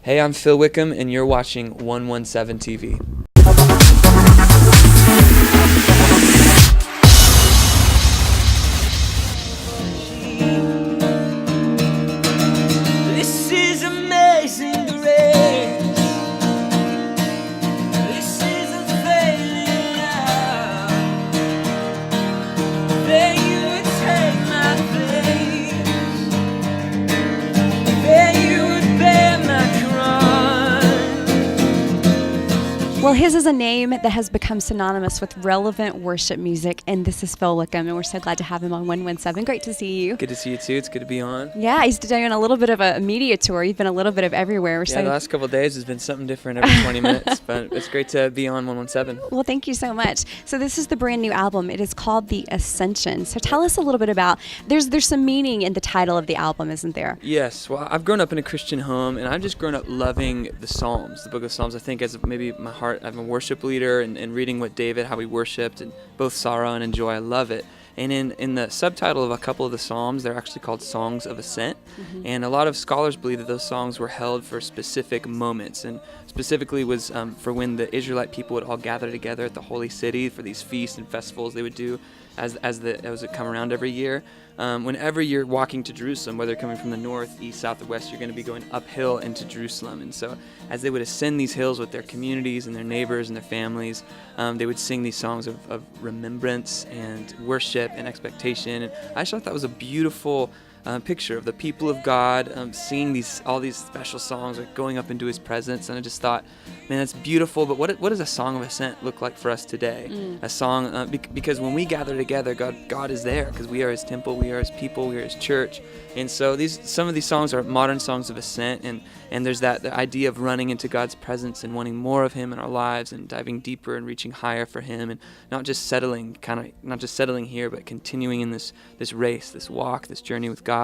Hey, I'm Phil Wickham, and you're watching 117 TV. This is amazing grace. This is a failing love. That you would take my place. That you would bear my cross. Well, his is a name that has become synonymous with relevant worship music, and this is Phil Wickham, and we're so glad to have him on 117. Great to see you. Good to see you too. It's good to be on. Yeah, he's doing a little bit of a media tour. You've been a little bit of everywhere. Yeah, the last couple of days has been something different every 20 minutes, but it's great to be on 117. Well, thank you so much. So this is the brand new album. It is called The Ascension. So tell us a little bit about, there's some meaning in the title of the album, isn't there? Yes, well, I've grown up in a Christian home, and I've just grown up loving the Psalms, the book of Psalms. I think as maybe my heart, I'm a worship leader, and reading what David, how he worshipped, and both sorrow and joy, I love it. And in the subtitle of a couple of the Psalms, they're actually called Songs of Ascent. Mm-hmm. And a lot of scholars believe that those songs were held for specific moments, and specifically was for when the Israelite people would all gather together at the holy city for these feasts and festivals they would do as it come around every year. Whenever you're walking to Jerusalem, whether coming from the north, east, south, or west, you're going to be going uphill into Jerusalem. And so as they would ascend these hills with their communities and their neighbors and their families, they would sing these songs of remembrance and worship and expectation. And I just thought that was a beautiful picture of the people of God singing all these special songs, like going up into His presence. And I just thought, man, that's beautiful. But what does a song of ascent look like for us today? A song because when we gather together, God is there, because we are His temple, we are His people, we are His church. And so some of these songs are modern songs of ascent, and there's the idea of running into God's presence and wanting more of Him in our lives and diving deeper and reaching higher for Him, and not just settling here, but continuing in this race, this walk, this journey with God.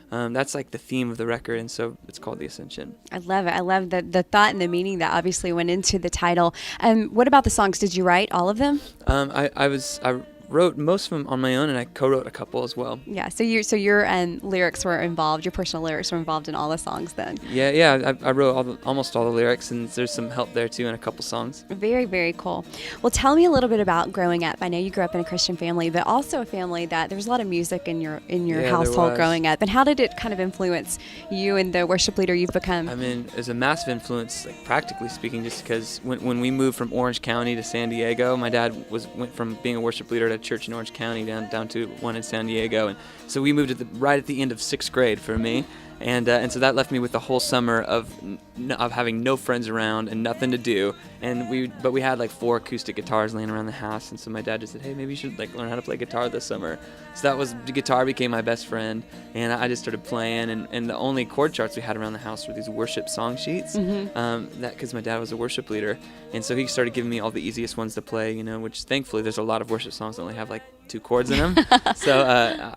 That's like the theme of the record, and so it's called The Ascension. I love it. I love the thought and the meaning that obviously went into the title. What about the songs? Did you write all of them? I wrote most of them on my own, and I co-wrote a couple as well. Yeah, so your lyrics were involved, your personal lyrics were involved in all the songs then. Yeah, I wrote almost all the lyrics, and there's some help there too in a couple songs. Very, very cool. Well, tell me a little bit about growing up. I know you grew up in a Christian family, but also a family that there was a lot of music in your household growing up. And how did it kind of influence you and the worship leader you've become? I mean, it was a massive influence, like practically speaking, just because when we moved from Orange County to San Diego, my dad went from being a worship leader at a church in Orange County down to one in San Diego, and so we moved right at the end of 6th grade for me, and so that left me with the whole summer of having no friends around and nothing to do, but we had like 4 acoustic guitars laying around the house, and so my dad just said, hey, maybe you should learn how to play guitar this summer. So the guitar became my best friend, and I just started playing, and the only chord charts we had around the house were these worship song sheets, because my dad was a worship leader, and so he started giving me all the easiest ones to play, which thankfully there's a lot of worship songs that only have like 2 chords in them. So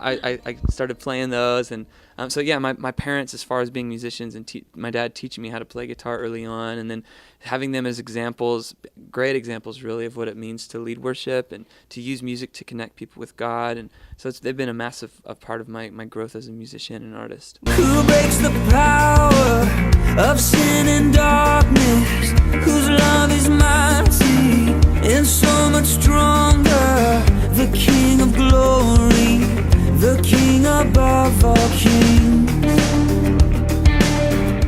I started playing those, and so yeah, my parents, as far as being musicians, and my dad teaching me how to play guitar early on, and then having them as examples, great examples really, of what it means to lead worship and to use music to connect people with God. And so they've been a massive part of my growth as a musician and artist. Who breaks the power of sin and darkness, whose love is mighty and so much stronger, the King of glory, the King above all kings.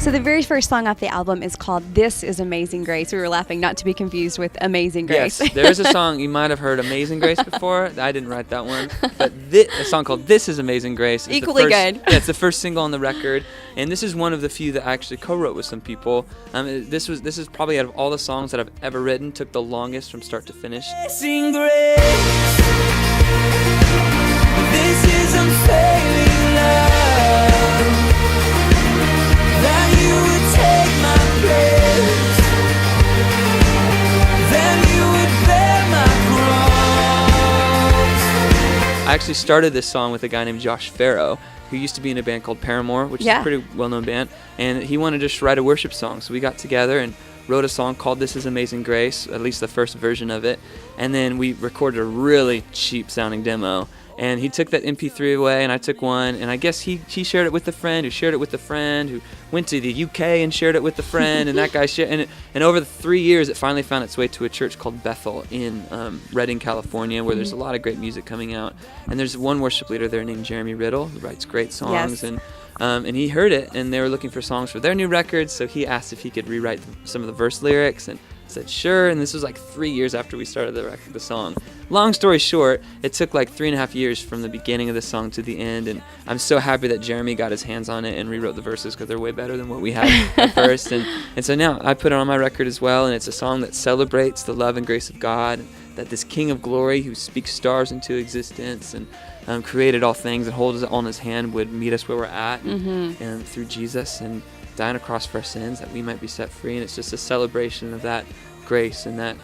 So the very first song off the album is called This Is Amazing Grace. We were laughing, not to be confused with Amazing Grace. Yes, there is a song, you might have heard Amazing Grace before. I didn't write that one. But a song called This Is Amazing Grace. Is equally good. Yeah, it's the first single on the record. And this is one of the few that I actually co-wrote with some people. This is probably, out of all the songs that I've ever written, took the longest from start to finish. Amazing grace, this is unfailing love, that you would take my place, that you would bear my cross. I actually started this song with a guy named Josh Farrow, who used to be in a band called Paramore, which is a pretty well-known band, and he wanted to just write a worship song. So we got together and wrote a song called This Is Amazing Grace, at least the first version of it, and then we recorded a really cheap-sounding demo, And he took that MP3 away, and I took one, and I guess he shared it with a friend, who shared it with a friend, who went to the UK and shared it with a friend, and that guy shared, and over the 3 years, it finally found its way to a church called Bethel in Redding, California, where there's a lot of great music coming out. And there's one worship leader there named Jeremy Riddle, who writes great songs, Yes. and he heard it, and they were looking for songs for their new records, so he asked if he could rewrite some of the verse lyrics, and I said sure. And this was like 3 years after we started the song. Long story short, it took like 3.5 years from the beginning of the song to the end, and I'm so happy that Jeremy got his hands on it and rewrote the verses, because they're way better than what we had at first. And so now I put it on my record as well, and it's a song that celebrates the love and grace of God, that this King of Glory who speaks stars into existence and created all things and holds it all in his hand would meet us where we're at, and through Jesus, and die on a cross for our sins that we might be set free. And it's just a celebration of that grace and that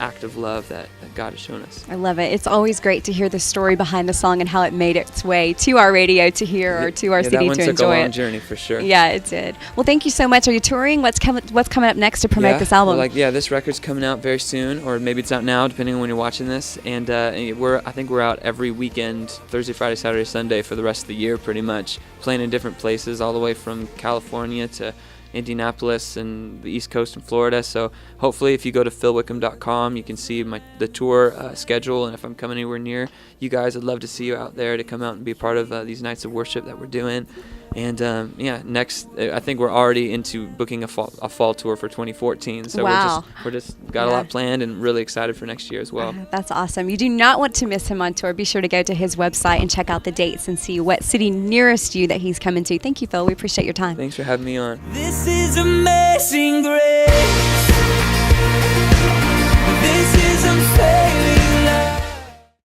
act of love that God has shown us. I love it. It's always great to hear the story behind the song and how it made its way to our radio to hear, or to our CD to enjoy it. That one took a long journey for sure. Yeah, it did. Well, thank you so much. Are you touring? What's coming up next to promote this album? Well, this record's coming out very soon, or maybe it's out now, depending on when you're watching this. And I think we're out every weekend, Thursday, Friday, Saturday, Sunday for the rest of the year, pretty much, playing in different places, all the way from California to Indianapolis and the East Coast in Florida. So hopefully if you go to philwickham.com, you can see the tour schedule, and if I'm coming anywhere near you guys, I'd love to see you out there to come out and be a part of these nights of worship that we're doing. And next, I think we're already into booking a fall tour for 2014. So wow. we're just got a lot planned, and really excited for next year as well. That's awesome. You do not want to miss him on tour. Be sure to go to his website and check out the dates and see what city nearest you that he's coming to. Thank you, Phil. We appreciate your time. Thanks for having me on. This is amazing grace. This is unfailing.